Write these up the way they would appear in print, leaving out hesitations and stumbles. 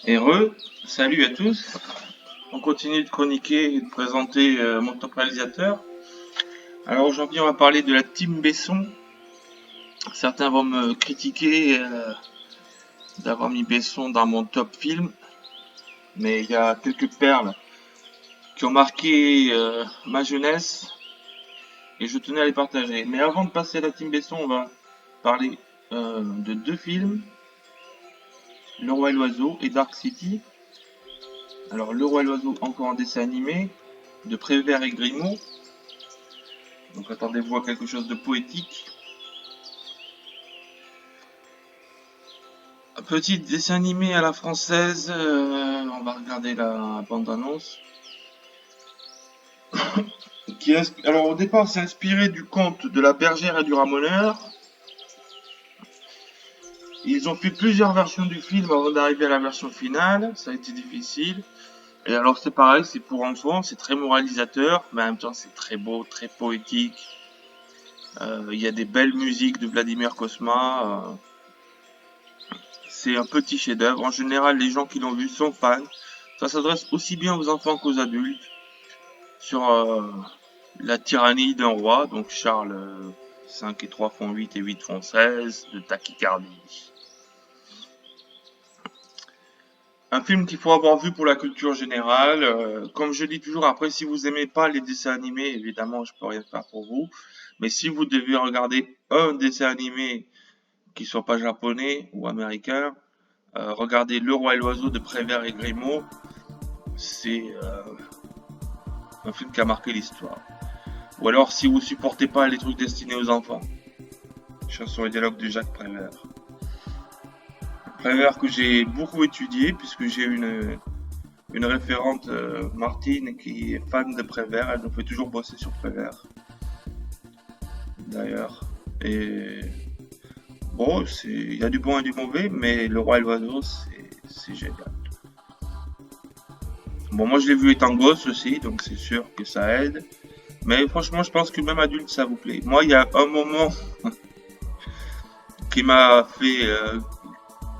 Heureux, salut à tous. On continue de chroniquer et de présenter mon top réalisateur. Alors aujourd'hui, on va parler de la team Besson. Certains vont me critiquer d'avoir mis Besson dans mon top film, mais il y a quelques perles qui ont marqué ma jeunesse et je tenais à les partager. Mais avant de passer à la team Besson, on va parler de deux films, Le Roi et l'Oiseau et Dark City. Alors Le Roi et l'Oiseau, encore un dessin animé de Prévert et Grimaud. Donc attendez-vous à quelque chose de poétique. Un petit dessin animé à la française, on va regarder la bande-annonce. Alors au départ, c'est inspiré du conte de la bergère et du ramoneur. Ils ont fait plusieurs versions du film avant d'arriver à la version finale, ça a été difficile. Et alors c'est pareil, c'est pour enfants, c'est très moralisateur, mais en même temps c'est très beau, très poétique. Il y a des belles musiques de Vladimir Cosma. C'est un petit chef-d'œuvre. En général, les gens qui l'ont vu sont fans. Ça s'adresse aussi bien aux enfants qu'aux adultes. Sur la tyrannie d'un roi, donc Charles 5 et 3 font 8 et 8 font 16, de tachycardie. Un film qu'il faut avoir vu pour la culture générale. Comme je dis toujours, après, si vous aimez pas les dessins animés, évidemment, je peux rien faire pour vous. Mais si vous devez regarder un dessin animé qui soit pas japonais ou américain, regardez Le Roi et l'Oiseau de Prévert et Grimaud. C'est un film qui a marqué l'histoire. Ou alors, si vous supportez pas les trucs destinés aux enfants, chanson et dialogue de Jacques Prévert. Prévert que j'ai beaucoup étudié puisque j'ai une référente, Martine, qui est fan de Prévert. Elle nous fait toujours bosser sur Prévert, d'ailleurs. Et bon, il y a du bon et du mauvais, mais Le Roi et l'Oiseau, c'est génial. Bon, moi je l'ai vu étant gosse aussi, donc c'est sûr que ça aide. Mais franchement, je pense que même adulte, ça vous plaît. Moi, il y a un moment qui m'a fait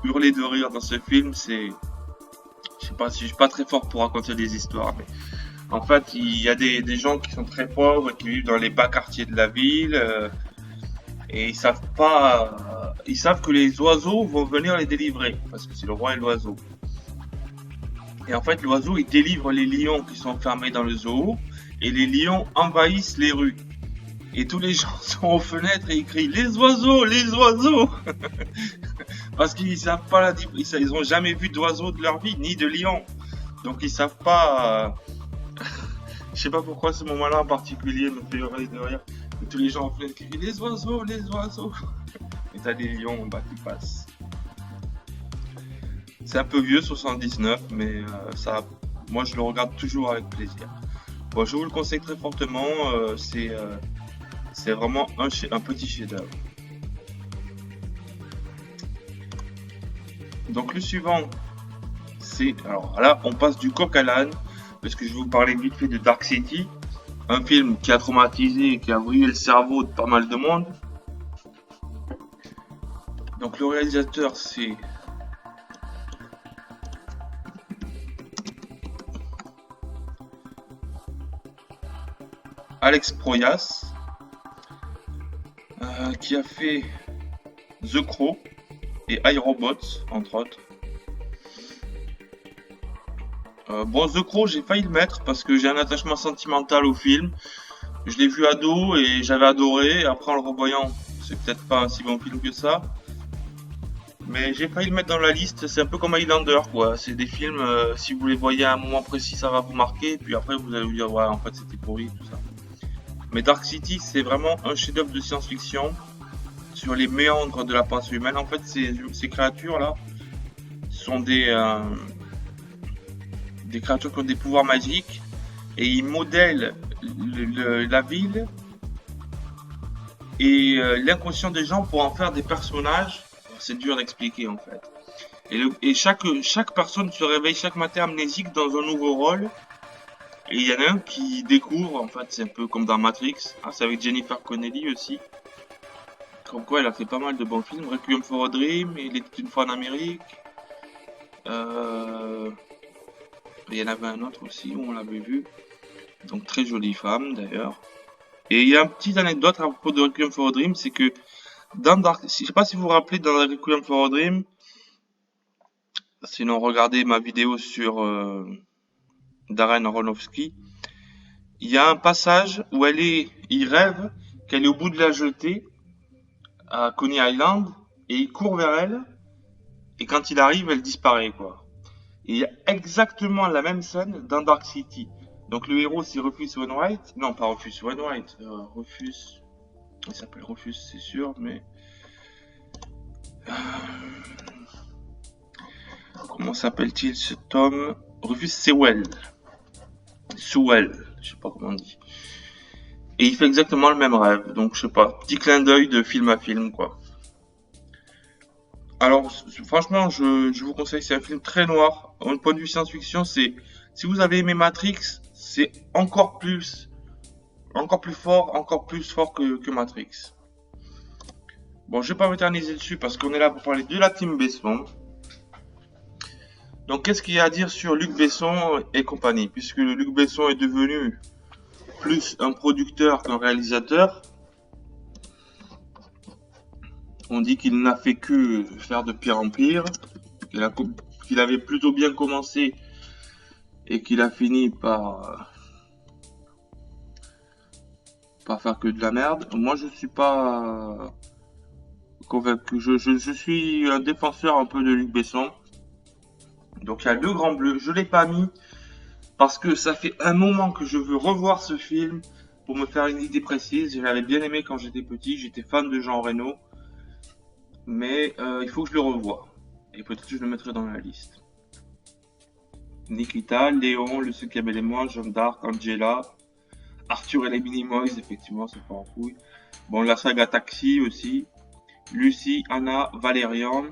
hurler de rire dans ce film, c'est, je sais pas si je suis pas très fort pour raconter des histoires, mais en fait, il y a des gens qui sont très pauvres, qui vivent dans les bas quartiers de la ville, et ils savent pas, ils savent que les oiseaux vont venir les délivrer, parce que c'est le roi et l'oiseau. Et en fait, l'oiseau, il délivre les lions qui sont enfermés dans le zoo, et les lions envahissent les rues. Et tous les gens sont aux fenêtres et ils crient les oiseaux, les oiseaux. Parce qu'ils savent pas ils ont jamais vu d'oiseaux de leur vie, ni de lions. Donc ils savent pas. Je sais pas pourquoi ce moment-là en particulier me fait hurler de rire. Et tous les gens en fenêtre crient les oiseaux, les oiseaux. Et t'as des lions en bas qui passent. C'est un peu vieux, 79, mais moi je le regarde toujours avec plaisir. Bon, je vous le conseille très fortement. C'est vraiment un petit chef-d'œuvre. Donc le suivant, alors là, on passe du coq à l'âne, parce que je vais vous parler vite fait de Dark City, un film qui a traumatisé et qui a brûlé le cerveau de pas mal de monde. Donc le réalisateur, c'est Alex Proyas, qui a fait The Crow et iRobot, entre autres. Bon, The Crow, j'ai failli le mettre parce que j'ai un attachement sentimental au film. Je l'ai vu ado et j'avais adoré. Après, en le revoyant, c'est peut-être pas un si bon film que ça. Mais j'ai failli le mettre dans la liste. C'est un peu comme Highlander, quoi. C'est des films, si vous les voyez à un moment précis, ça va vous marquer. Puis après, vous allez vous dire, ouais, en fait, c'était pourri, tout ça. Mais Dark City, c'est vraiment un chef-d'œuvre de science-fiction sur les méandres de la pensée humaine. En fait, ces créatures-là sont des créatures qui ont des pouvoirs magiques et ils modèlent la ville et l'inconscient des gens pour en faire des personnages. C'est dur d'expliquer en fait. Et chaque personne se réveille chaque matin amnésique dans un nouveau rôle. Et il y en a un qui découvre, en fait, c'est un peu comme dans Matrix. Ah, c'est avec Jennifer Connelly aussi. Comme quoi, elle a fait pas mal de bons films. Requiem for a Dream, Il était une fois en Amérique. Euh, il y en avait un autre aussi où on l'avait vu. Donc très jolie femme d'ailleurs. Et il y a une petite anecdote à propos de Requiem for a Dream, c'est que dans Dark, je sais pas si vous vous rappelez dans Requiem for a Dream, sinon regardez ma vidéo sur Darren Aronofsky, il y a un passage où il rêve qu'elle est au bout de la jetée à Coney Island et il court vers elle et quand il arrive, elle disparaît quoi. Et il y a exactement la même scène dans Dark City. Donc le héros c'est Rufus Wainwright, non pas Rufus Wainwright, Rufus, il s'appelle Rufus c'est sûr, mais comment s'appelle-t-il ce tome? Rufus Sewell. Sewell, je sais pas comment on dit. Et il fait exactement le même rêve, donc je sais pas, petit clin d'œil de film à film quoi. Alors franchement, je vous conseille, c'est un film très noir. D'un point de vue science-fiction, c'est si vous avez aimé Matrix, c'est encore plus fort, que Matrix. Bon, je vais pas m'éterniser dessus parce qu'on est là pour parler de la team Besson. Donc, qu'est-ce qu'il y a à dire sur Luc Besson et compagnie? Puisque Luc Besson est devenu plus un producteur qu'un réalisateur, on dit qu'il n'a fait que faire de pire en pire, qu'il avait plutôt bien commencé et qu'il a fini par faire que de la merde. Moi, je suis pas convaincu. Je suis un défenseur un peu de Luc Besson. Donc, il y a Le Grand Bleu. Je l'ai pas mis parce que ça fait un moment que je veux revoir ce film pour me faire une idée précise. Je l'avais bien aimé quand j'étais petit. J'étais fan de Jean Reno. Mais il faut que je le revoie. Et peut-être que je le mettrai dans la liste. Nikita, Léon, Le Cinquième élément, Jeanne d'Arc, Angela, Arthur et les Minimoys, effectivement, c'est pas en couille. Bon, la saga Taxi aussi. Lucie, Anna, Valérian.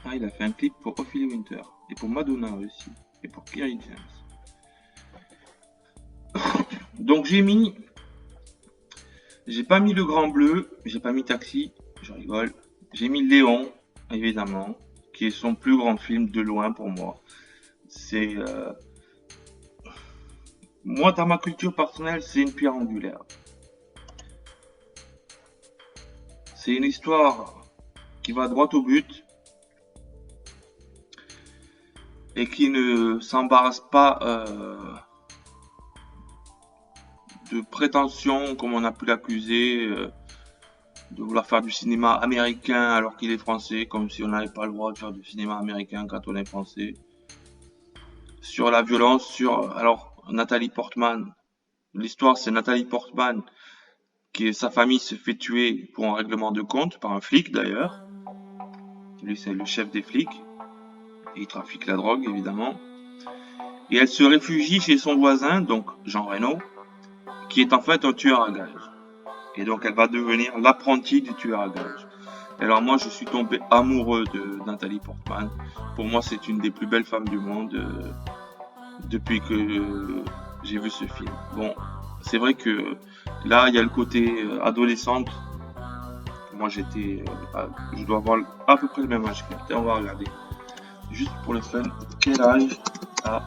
Ah, il a fait un clip pour Ophélie Winter. Et pour Madonna aussi. Et pour Kerry James. Donc j'ai pas mis Le Grand Bleu, j'ai pas mis Taxi, je rigole. J'ai mis Léon, évidemment, qui est son plus grand film de loin pour moi. C'est moi dans ma culture personnelle, c'est une pierre angulaire. C'est une histoire qui va droit au but et qui ne s'embarrasse pas de prétention, comme on a pu l'accuser, de vouloir faire du cinéma américain alors qu'il est français, comme si on n'avait pas le droit de faire du cinéma américain quand on est français. Sur la violence, alors Nathalie Portman. L'histoire, c'est Nathalie Portman sa famille se fait tuer pour un règlement de compte par un flic d'ailleurs. Lui, c'est le chef des flics. Et il trafique la drogue, évidemment. Et elle se réfugie chez son voisin, donc Jean Reno, qui est en fait un tueur à gages. Et donc elle va devenir l'apprentie du tueur à gages. Alors moi, je suis tombé amoureux de Nathalie Portman. Pour moi, c'est une des plus belles femmes du monde depuis que j'ai vu ce film. Bon, c'est vrai que là, il y a le côté adolescente. Moi, je dois avoir à peu près le même âge qu'elle. On va regarder. Juste pour le fun, quel âge a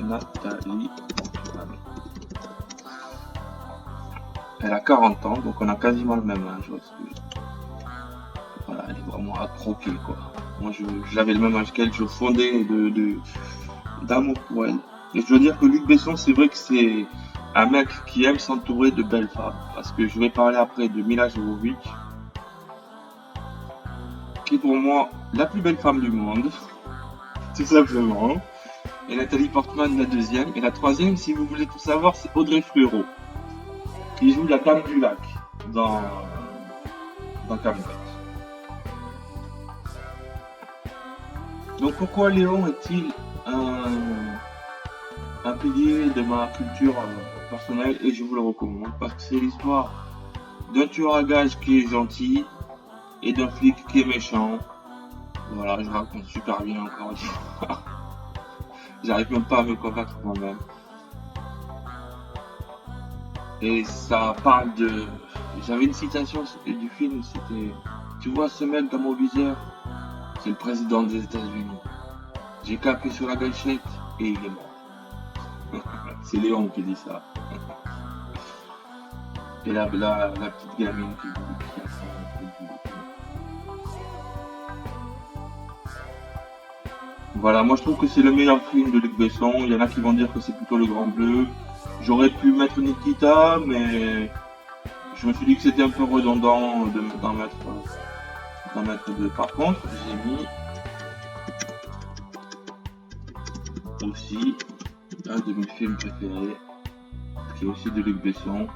Nathalie Portman? Elle a 40 ans, donc on a quasiment le même âge. Voilà, elle est vraiment à croquer, quoi. Moi, j'avais le même âge qu'elle, je fondais d'amour pour elle. Et je dois dire que Luc Besson, c'est vrai que c'est un mec qui aime s'entourer de belles femmes. Parce que je vais parler après de Mila Jovovich, qui est pour moi la plus belle femme du monde, tout simplement. Et Nathalie Portman, la deuxième. Et la troisième, si vous voulez tout savoir, c'est Audrey Fleurot, qui joue la Dame du Lac dans Camelot. Donc pourquoi Léon est-il un pilier de ma culture personnelle, et je vous le recommande parce que c'est l'histoire d'un tueur à gages qui est gentil et d'un flic qui est méchant. Voilà, je raconte super bien encore une fois. J'arrive même pas à me convaincre moi-même. Et ça parle de... J'avais une citation du film, c'était: tu vois ce mec dans mon viseur, C'est le président des États-Unis. J'ai capé sur la gâchette et il est mort. C'est Léon qui dit ça. Et la petite gamine qui a son. Voilà, moi je trouve que c'est le meilleur film de Luc Besson. Il y en a qui vont dire que c'est plutôt Le Grand Bleu. J'aurais pu mettre Nikita, mais je me suis dit que c'était un peu redondant d'en mettre deux. Par contre, j'ai mis aussi un de mes films préférés, qui est aussi de Luc Besson,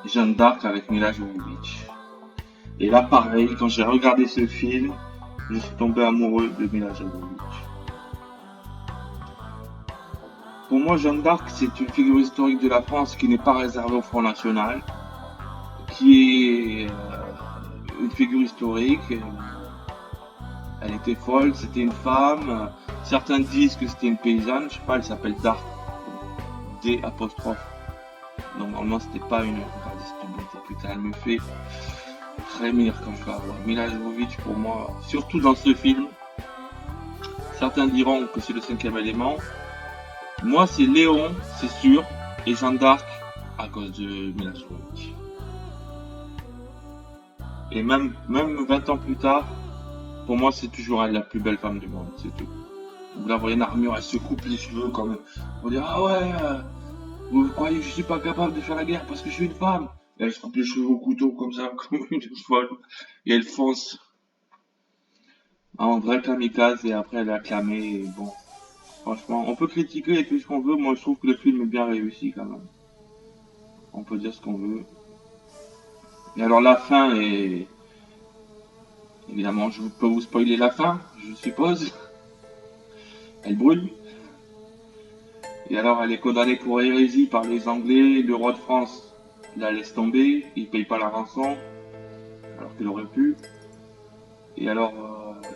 Jeanne d'Arc avec Mila Jovovich. Et là, pareil, quand j'ai regardé ce film, je suis tombé amoureux de Mila Jovovich. Pour moi, Jeanne d'Arc, c'est une figure historique de la France qui n'est pas réservée au Front National, qui est une figure historique. Elle était folle, c'était une femme. Certains disent que c'était une paysanne, je sais pas, elle s'appelle Dark, D apostrophe. Normalement, c'était pas une radiste, putain, elle me fait frémir quand je la vois. Mila Jovovich, pour moi, surtout dans ce film, certains diront que c'est le cinquième élément. Moi, c'est Léon, c'est sûr, et Jeanne d'Arc à cause de Mila Jovovich. Et même 20 ans plus tard, pour moi, c'est toujours elle la plus belle femme du monde, c'est tout. Vous la voyez en armure, elle se coupe les cheveux comme. On dit ah ouais, vous croyez que je suis pas capable de faire la guerre parce que je suis une femme? Et elle se coupe les cheveux au couteau comme ça, comme une folle. Et elle fonce en vrai kamikaze et après elle est acclamée. Et bon, franchement, on peut critiquer et tout ce qu'on veut. Moi, je trouve que le film est bien réussi quand même. On peut dire ce qu'on veut. Et alors la fin est. Évidemment, je peux vous spoiler la fin, je suppose. Elle brûle. Et alors, elle est condamnée pour hérésie par les Anglais. Le roi de France la laisse tomber. Il paye pas la rançon, alors qu'il aurait pu. Et alors,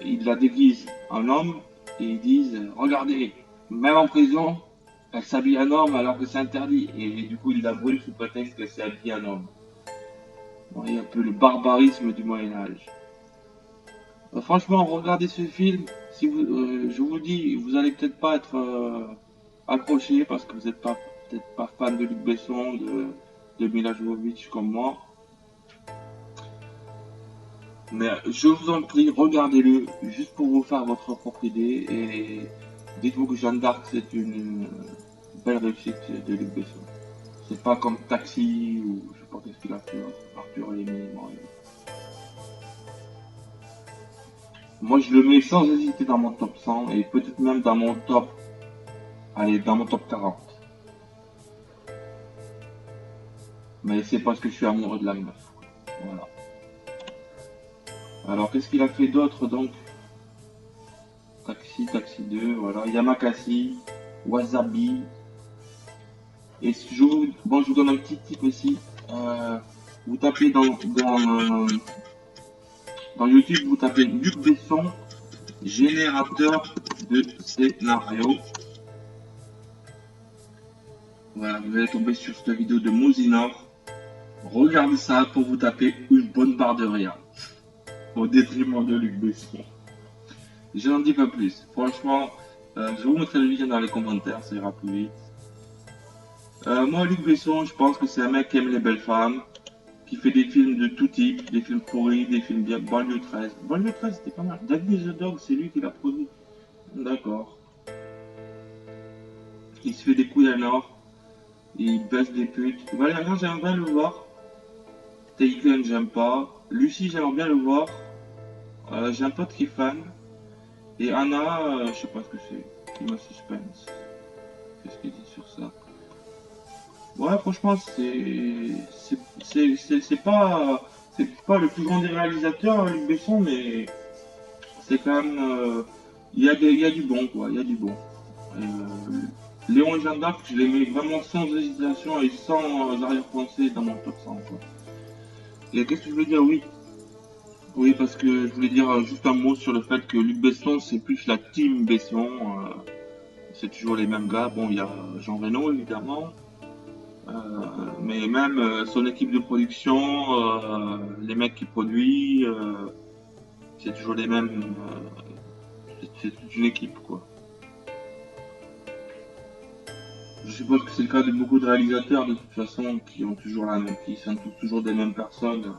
il la déguise en homme. Et ils disent, regardez, même en prison, elle s'habille en homme alors que c'est interdit. Et du coup, il la brûle sous prétexte qu'elle s'est habillée en homme. Vous voyez un peu le barbarisme du Moyen-Âge. Franchement, regardez ce film. Si vous, je vous dis, vous allez peut-être pas être accroché parce que vous n'êtes pas peut-être pas fan de Luc Besson, de Mila Jovovich comme moi. Mais je vous en prie, regardez-le juste pour vous faire votre propre idée et dites-vous que Jeanne d'Arc c'est une belle réussite de Luc Besson. C'est pas comme Taxi ou je sais pas qu'est-ce qu'il a fait, Arthur et les Minimoys. Moi je le mets sans hésiter dans mon top 100 et peut-être même dans mon top, allez, dans mon top 40. Mais c'est parce que je suis amoureux de la meuf. Voilà. Alors qu'est-ce qu'il a fait d'autre donc? Taxi, Taxi 2, voilà. Yamakasi, Wasabi. Et bon, je vous donne un petit tip aussi. Vous tapez dans YouTube, vous tapez Luc Besson, générateur de scénario. Voilà, vous allez tomber sur cette vidéo de Mosinor. Regardez ça pour vous taper une bonne barre de rire. Au détriment de Luc Besson. Je n'en dis pas plus. Franchement, je vous mettrai le lien dans les commentaires, ça ira plus vite. Moi, Luc Besson, je pense que c'est un mec qui aime les belles femmes, qui fait des films de tout type, des films pourris, des films bien. Banlieue 13. Banlieue 13, c'était pas mal. David the Dog, c'est lui qui l'a produit. D'accord. Il se fait des couilles à l'or, il baisse des putes. Valérian, j'aimerais bien le voir. Taken, j'aime pas. Lucie, j'aimerais bien le voir. J'ai un pote qui est fan. Et Anna, je sais pas ce que c'est. Il me suspense. Qu'est-ce qu'il dit sur ça? Ouais, franchement, c'est pas le plus grand des réalisateurs, Luc Besson, mais c'est quand même, il y a du bon, quoi, il y a du bon. Euh, Léon et Jeanne d'Arc, je les mets vraiment sans hésitation et sans arrière-pensée dans mon top 100, quoi. Et qu'est-ce que je veux dire? Oui. Oui, parce que je voulais dire juste un mot sur le fait que Luc Besson, c'est plus la team Besson. C'est toujours les mêmes gars. Bon, il y a Jean Reno, évidemment. Euh, mais même son équipe de production, les mecs qui produisent, C'est toujours les mêmes. C'est toute une équipe, quoi. Je suppose que c'est le cas de beaucoup de réalisateurs, de toute façon, qui ont toujours la même, qui sont toujours des mêmes personnes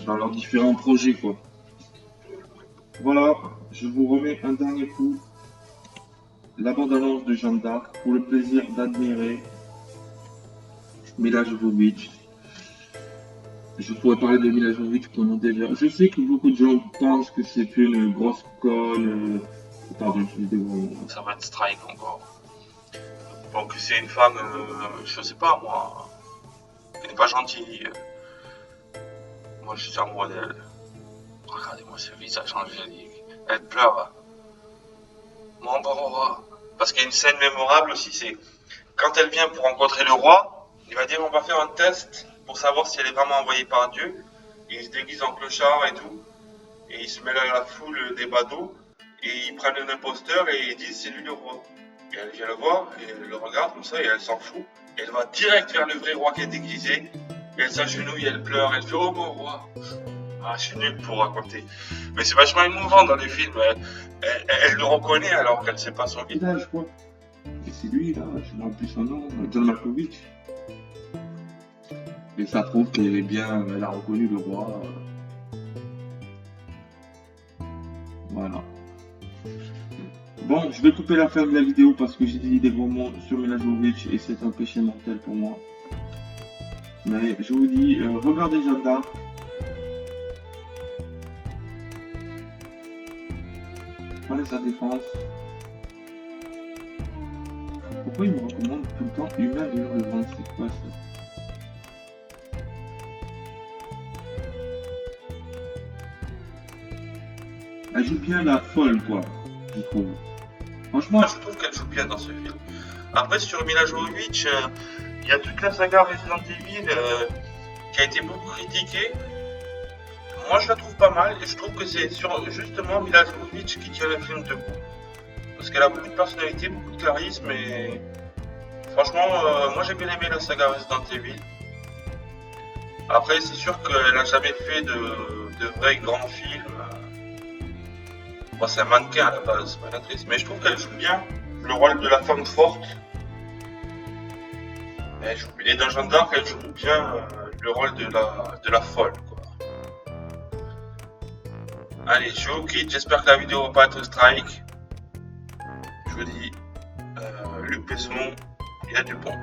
dans leurs différents projets, quoi. Voilà, je vous remets un dernier coup la bande-annonce de Jeanne d'Arc pour le plaisir d'admirer Mila Jovovich. Je pourrais parler de Mila Jovovich pendant des heures. Je sais que beaucoup de gens pensent que c'est une grosse conne. Pardon, je dis des gros mots. Ça va être strike encore. Donc c'est une femme, je sais pas moi, elle n'est pas gentille. Moi je suis amoureux d'elle. Regardez-moi ce visage angélique. Elle pleure. Mon bon roi. Parce qu'il y a une scène mémorable aussi, c'est quand elle vient pour rencontrer le roi, il va dire on va faire un test pour savoir si elle est vraiment envoyée par Dieu. Il se déguise en clochard et tout. Et il se mêle à la foule des badauds. Et ils prennent un imposteur et ils disent c'est lui le roi. Et elle vient le voir, et elle le regarde comme ça, et elle s'en fout. Et elle va direct vers le vrai roi qui est déguisé. Et elle s'agenouille, elle pleure, elle fait oh mon roi. Ah, je suis nul pour raconter. Mais c'est vachement émouvant dans les films. Elle le reconnaît alors qu'elle ne sait pas son visage, quoi. Et c'est lui, là, je ne me rappelle plus son nom, John Malkovich. Et ça prouve qu'elle est bien, elle a reconnu le roi. Voilà. Bon, je vais couper la fin de la vidéo parce que j'ai dit des gros mots sur Mila Jovovich et c'est un péché mortel pour moi. Mais je vous dis, regardez Jeanne d'Arc. Prenez sa défense. Pourquoi il me recommande tout le temps Humain et Hurlevent? C'est quoi ça? Elle joue bien la folle, quoi, je trouve. Franchement, je trouve qu'elle joue bien dans ce film. Après, sur Mila Jovovich, il y a toute la saga Resident Evil qui a été beaucoup critiquée. Moi, je la trouve pas mal et je trouve que c'est justement Mila Jovovich qui tient le film debout. Parce qu'elle a beaucoup de personnalité, beaucoup de charisme et franchement, moi j'ai bien aimé la saga Resident Evil. Après, c'est sûr qu'elle n'a jamais fait de vrais grands films. Bon, c'est un mannequin à la base, c'est pas une actrice, mais je trouve qu'elle joue bien le rôle de la femme forte. Et dans Jeanne d'Arc, elle joue bien le rôle de la folle, quoi. Allez, je vous quitte, j'espère que la vidéo va pas être strike. Je vous dis, Luc Besson, il a du bon.